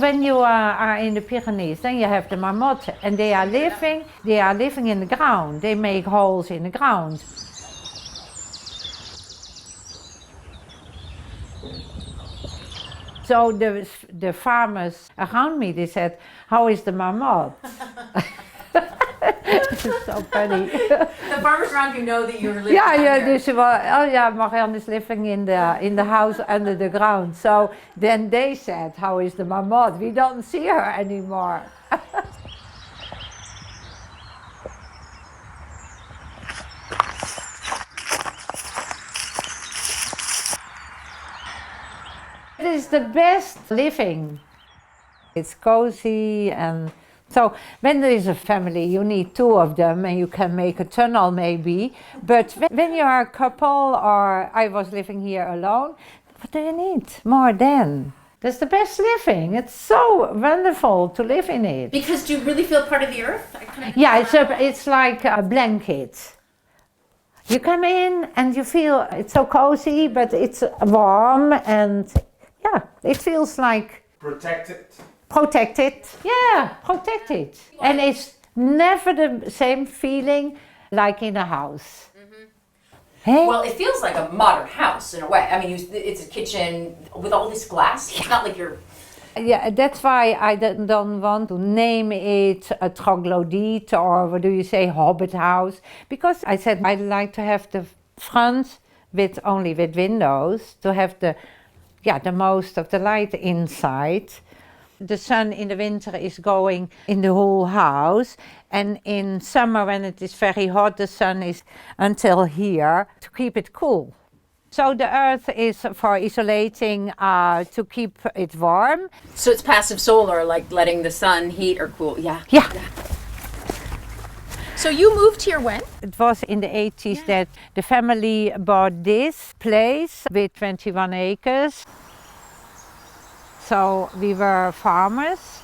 When you are in the Pyrenees, then you have the marmot, and they are living in the ground. They make holes in the ground. So the farmers around me, they said, "How is the marmot?" It's so funny. The farmers around you know that you're living They say, well, oh yeah, Marianne is living in the house under the ground. So then they said, "How is the marmot? We don't see her anymore." It is the best living. It's cozy, and so when there is a family, you need two of them, and you can make a tunnel maybe. But when you are a couple, or I was living here alone, what do you need more then? That's the best living. It's so wonderful to live in it. Because do you really feel part of the earth? Yeah, it's like a blanket. You come in and you feel it's so cozy, but it's warm, and yeah, it feels like protected. Yeah, protected. And it's never the same feeling like in a house. Mm-hmm. Hey? Well, it feels like a modern house in a way. I mean, it's a kitchen with all this glass. It's not like you're... Yeah, that's why I don't want to name it a troglodyte, or what do you say, hobbit house. Because I said I'd like to have the front only with windows, to have the most of the light inside. The sun in the winter is going in the whole house, and in summer when it is very hot, the sun is until here to keep it cool. So the earth is for isolating, to keep it warm. So it's passive solar, like letting the sun heat or cool, yeah. Yeah. So you moved here when? It was in the 80s that the family bought this place with 21 acres. So we were farmers.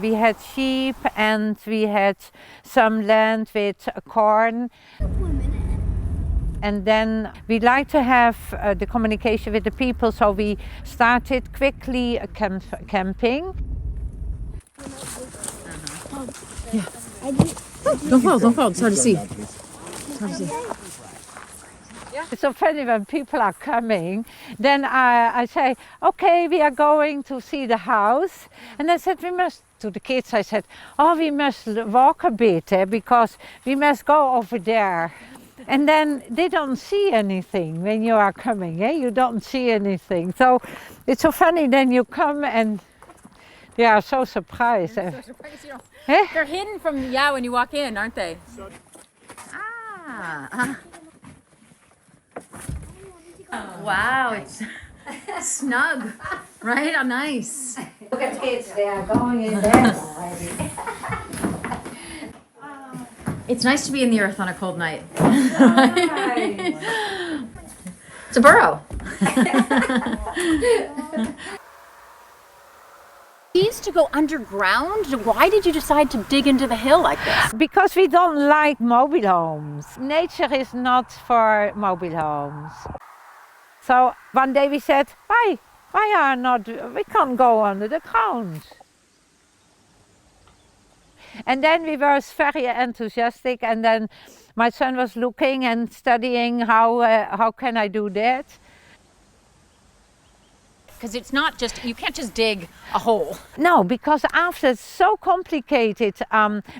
We had sheep, and we had some land with corn. And then we like to have the communication with the people, so we started quickly camping. Yeah. Don't fall, it's hard to see. It's so funny when people are coming, then I say, okay, we are going to see the house. And I said, to the kids, I said, oh, we must walk a bit, because we must go over there. And then they don't see anything when you are coming, you don't see anything. So it's so funny, then you come and they are so surprised. So surprised, They're hidden from, when you walk in, aren't they? Wow, it's snug, right? Oh, nice. Look at kids, they are going in there already. It's nice to be in the earth on a cold night. It's a burrow. You used to go underground. Why did you decide to dig into the hill like this? Because we don't like mobile homes. Nature is not for mobile homes. So one day we said, we can't go under the ground. And then we were very enthusiastic, and then my son was looking and studying how can I do that. Because it's not just, you can't just dig a hole. No, because after it's so complicated,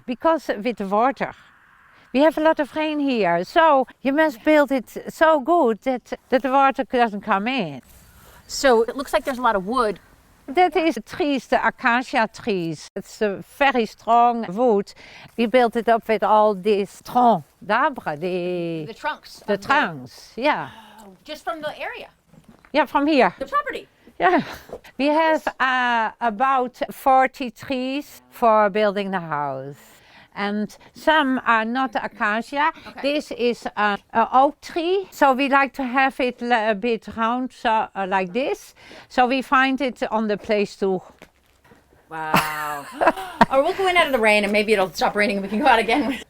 because with the water. We have a lot of rain here, so you must build it so good that the water doesn't come in. So it looks like there's a lot of wood. That is the trees, the acacia trees. It's a very strong wood. We built it up with all these troncs d'arbres. The trunks. The trunks, yeah. Oh, just from the area? Yeah, from here. The property? Yeah. We have about 40 trees for building the house. And some are not acacia. Okay. This is an oak tree. So we like to have it a bit round, so, like this. So we find it on the place too. Wow. Or we'll go in out of the rain and maybe it'll stop raining and we can go out again.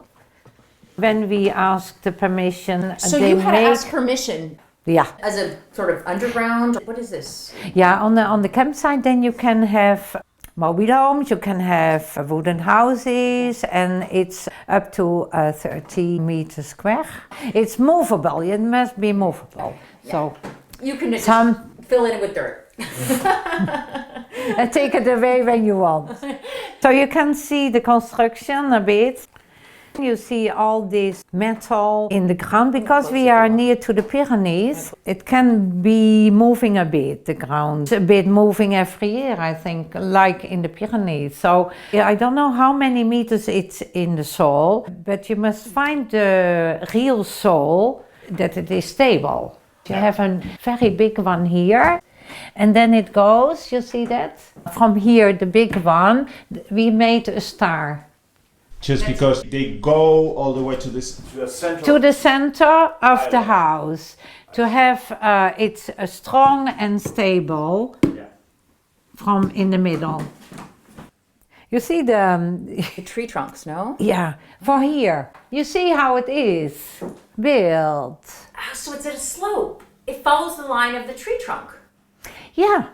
When we ask the permission, so you had to ask permission. Yeah. As a sort of underground, what is this? Yeah, on the campsite, then you can have mobile homes, you can have wooden houses, and it's up to 30 meters square. It's movable, it must be movable. Yeah. So You can just some fill it in with dirt. and take it away when you want. So you can see the construction a bit. You see all this metal in the ground because we are near to the Pyrenees. It can be moving a bit, the ground, a bit moving every year, I think, like in the Pyrenees. So yeah, I don't know how many meters it's in the soil, but you must find the real soil that it is stable. You have a very big one here. And then it goes, you see that? From here, the big one, we made a star. Just because they go all the way to the center? To the center of the house. To have it's strong and stable from in the middle. You see The tree trunks, no? yeah, for here. You see how it is built. Ah, so it's at a slope. It follows the line of the tree trunk. Yeah.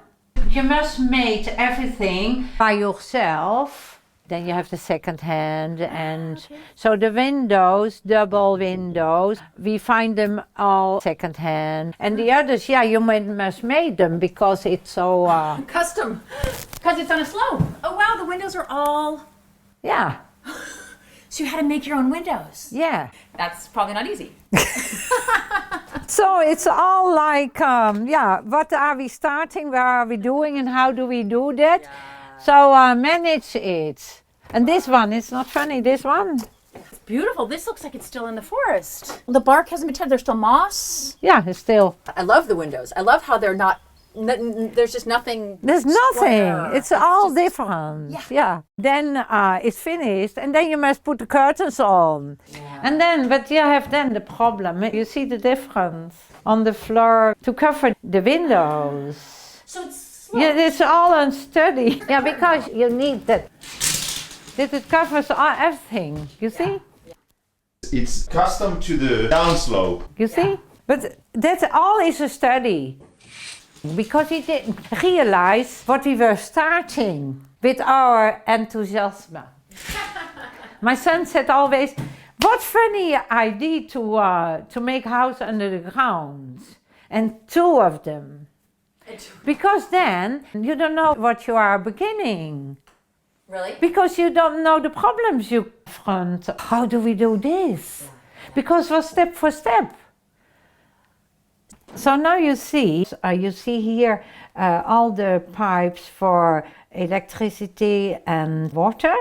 You must make everything by yourself. Then you have the second hand, and so the windows, double windows, we find them all second hand. And the others, yeah, you must make them because it's so... Custom, because it's on a slope. Oh wow, the windows are all... yeah, So you had to make your own windows. yeah. That's probably not easy. So it's all like, yeah, what are we starting, where are we doing, and how do we do that? Yeah. So manage it. And this one, it's not funny, this one. It's beautiful. This looks like it's still in the forest. The bark hasn't been touched. There's still moss. Yeah, it's still. I love the windows. I love how they're not, there's just nothing. There's square. nothing. It's all just different. Yeah. Yeah. Then it's finished, and then you must put the curtains on. Yeah. And then, but you have then the problem. You see the difference on the floor to cover the windows. So it's slow. Yeah, it's all unsteady. Yeah, because you need that. That it covers everything. You see? It's custom to the downslope. You see? But that all is a study. Because he didn't realize what we were starting with our enthusiasm. My son said always, what funny idea to make house under the ground. And two of them. Because then you don't know what you are beginning. Really? Because you don't know the problems you confront. How do we do this? Because we're step for step. So now you see here all the pipes for electricity and water.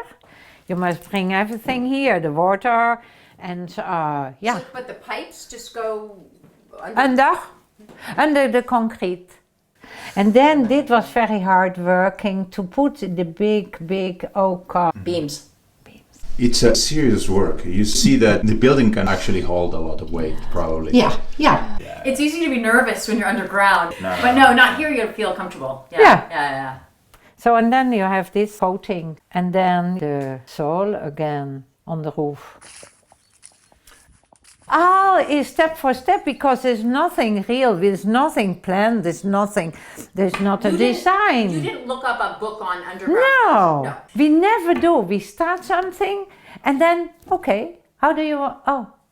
You must bring everything here, the water and yeah. So, but the pipes just go under the concrete. And then it was very hard working to put the big oak beams. It's a serious work. You see that the building can actually hold a lot of weight, probably. Yeah. It's easy to be nervous when you're underground. No. But no, not here. You feel comfortable. Yeah. So and then you have this coating, and then the soil again on the roof. All is step for step because there's nothing real, there's nothing planned, there's not a design. You didn't look up a book on underground? No, we never do. We start something and then, okay, how do you,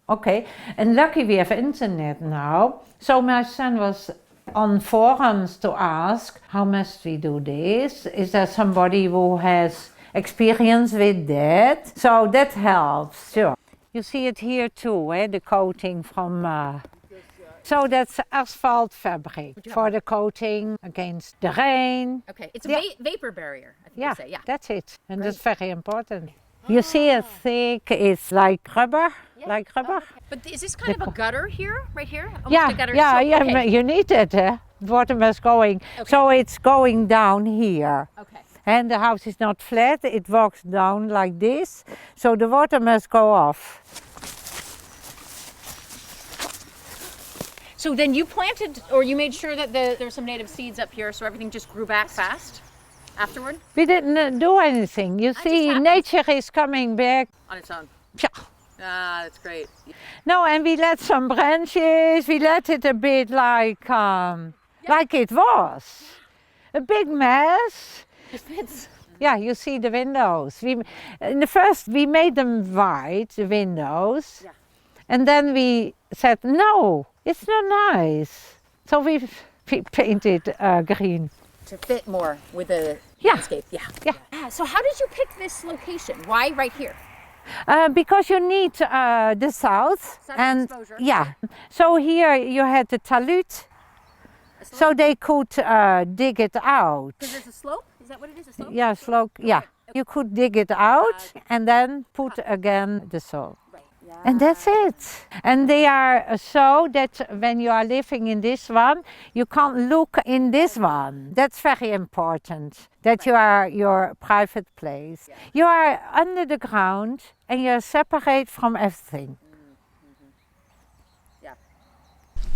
okay. And lucky we have internet now. So my son was on forums to ask, how must we do this? Is there somebody who has experience with that? So that helps, sure. You see it here too, the coating from... So that's asphalt fabric for the coating against the rain. Okay, it's a vapor barrier, I think you say. Yeah, that's it. And that's very important. You see it thick, it's like rubber, Okay. But is this kind of a gutter here, right here? Almost Yeah, a gutter. okay. You need it, the water must going. Okay. So it's going down here. Okay. And the house is not flat, it walks down like this, so the water must go off. So then you planted, or you made sure that there's some native seeds up here, so everything just grew back fast afterward? We didn't do anything. You see, nature is coming back. On its own? Yeah. Ah, that's great. No, and we let some branches, we let it a bit like it was. A big mess. It fits. Yeah, you see the windows. In the first, we made them white, the windows. Yeah. And then we said, no, it's not nice. So we painted green. To fit more with the Yeah. landscape. Yeah. Yeah. So how did you pick this location? Why right here? Because you need the south. Sun and exposure. yeah. So here you had the talud. So they could dig it out. Because there's a slope? Is that what it is? A slope? Yeah, slope. Yeah. You could dig it out and then put again the soil. Right. Yeah. And that's it. And they are so that when you are living in this one, you can't look in this one. That's very important, that you are your private place. Yeah. You are under the ground and you're separate from everything. Yeah.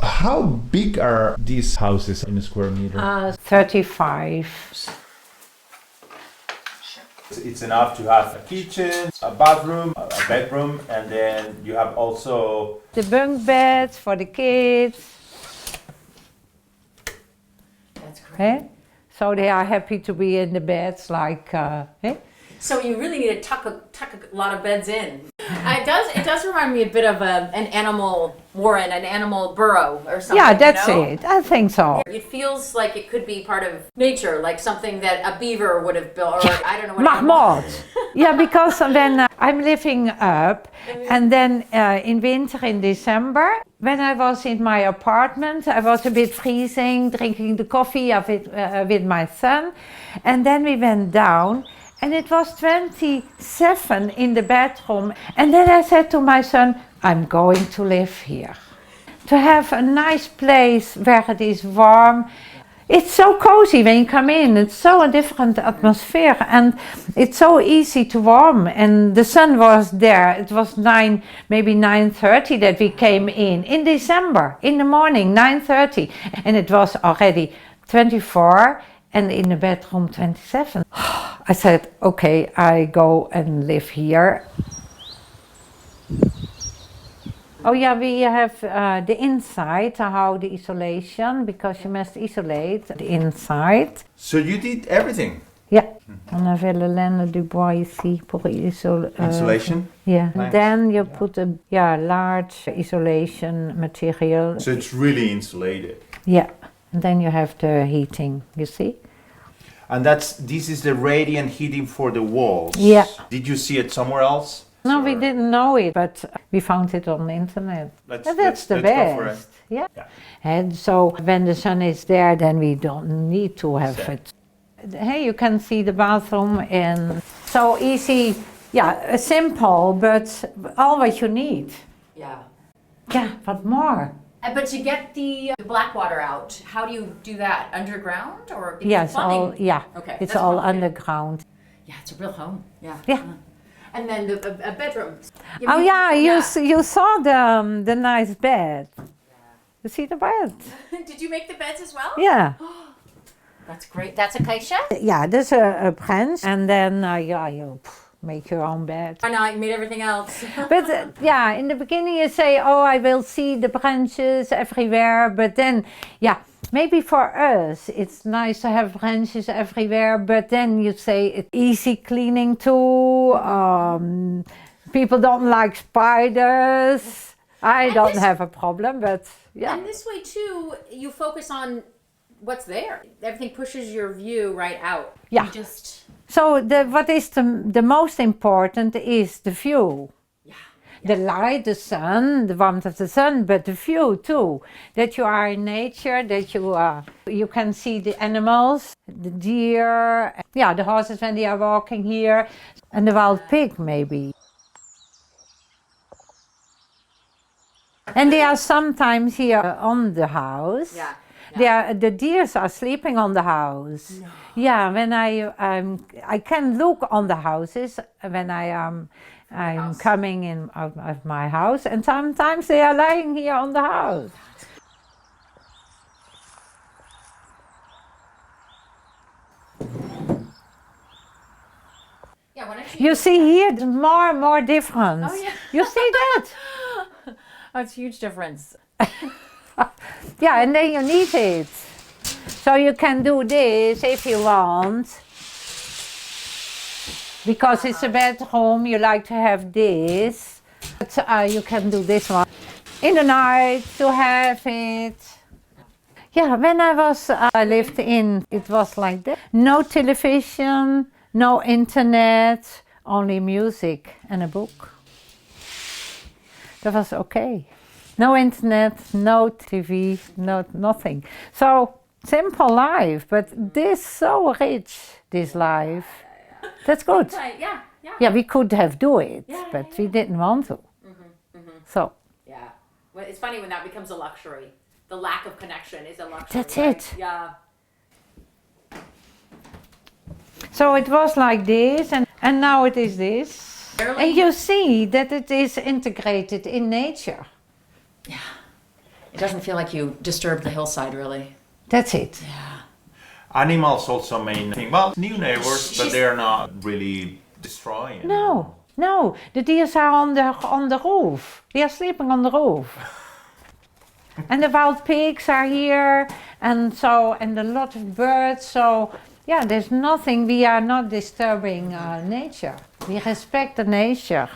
How big are these houses in a square meter? 35. It's enough to have a kitchen, a bathroom, a bedroom, and then you have also The bunk beds for the kids. That's great. Eh? So they are happy to be in the beds like, eh? So you really need to tuck a lot of beds in. It does remind me a bit of an animal warren, an animal burrow or something. Yeah, that's you know? it. I think so. It feels like it could be part of nature, like something that a beaver would have built, or I don't know what. Marmot. Yeah, because when I'm living up, and then in winter, in December, when I was in my apartment, I was a bit freezing, drinking the coffee with my son, and then we went down. And it was 27 in the bedroom. And then I said to my son, I'm going to live here. To have a nice place where it is warm. It's so cozy when you come in. It's so a different atmosphere. And it's so easy to warm. And the sun was there. It was maybe 9:30 that we came in December, in the morning, 9:30. And it was already 24. And in the bedroom 27. I said, okay, I go and live here. Oh yeah, we have the inside, how the isolation, because you must isolate the inside. So you did everything. Yeah, on avait le laine du bois ici pour Insulation. Yeah, Nice. then you put a large isolation material. So it's really insulated. Yeah, and then you have the heating, you see? And this is the radiant heating for the walls. Yeah. Did you see it somewhere else? No, we Or- didn't know it, but we found it on the internet. Let's- And that's the let's go for best. it. Yeah. Yeah. And so when the sun is there, then we don't need to have Set. it. Hey, you can see the bathroom and so easy. Yeah, simple, but all what you need. Yeah. Yeah, what more? But to get the black water out, how do you do that? Underground or because Yes, plumbing? all yeah. Okay, It's that's all complicated. underground. Yeah, it's a real home. Yeah. Yeah. And then a bedroom. Oh yeah, you saw the nice bed. You see the bed? Did you make the beds as well? Yeah. That's great. That's acacia? Yeah, there's a branch, and then you make your own bed. I know, I made everything else. But yeah, in the beginning you say, oh, I will see the branches everywhere. But then, yeah, maybe for us it's nice to have branches everywhere. But then you say it's easy cleaning too. People don't like spiders. I don't have a problem, but yeah. And this way too, you focus on what's there. Everything pushes your view right out. Yeah. You just, So what is the most important is the view. yeah. The light, the sun, the warmth of the sun, but the view too. That you are in nature, that you can see the animals, the deer, yeah, the horses when they are walking here, and the wild pig maybe. And they are sometimes here on the house. Yeah. The deers are sleeping on the house. No. Yeah, when I can look on the houses when I'm house. coming in out of my house, and sometimes they are lying here on the house. Yeah, why don't You see here, the more difference. Oh, yeah. You see that? Oh, it's a huge difference. Yeah, and then you need it. So you can do this if you want. Because it's a bedroom, you like to have this. But you can do this one. In the night to have it. Yeah, when I lived in, it was like that. No television, no internet, only music and a book. That was okay. No internet, no TV, nothing. So simple life, but this so rich, this life. That's good. Yeah. Yeah, we could have do it, but we didn't want to. So. Yeah. Well, it's funny when that becomes a luxury. The lack of connection is a luxury. That's right? it. Yeah. So it was like this, and now it is this. Barely. And you see that it is integrated in nature. Yeah. It doesn't feel like you disturb the hillside, really. That's it. Yeah. Animals also main thing. Well, new neighbors, but they're not really destroying. No, the deers are on the roof. They are sleeping on the roof. And the wild pigs are here, and a lot of birds. So yeah, there's nothing. We are not disturbing nature. We respect the nature.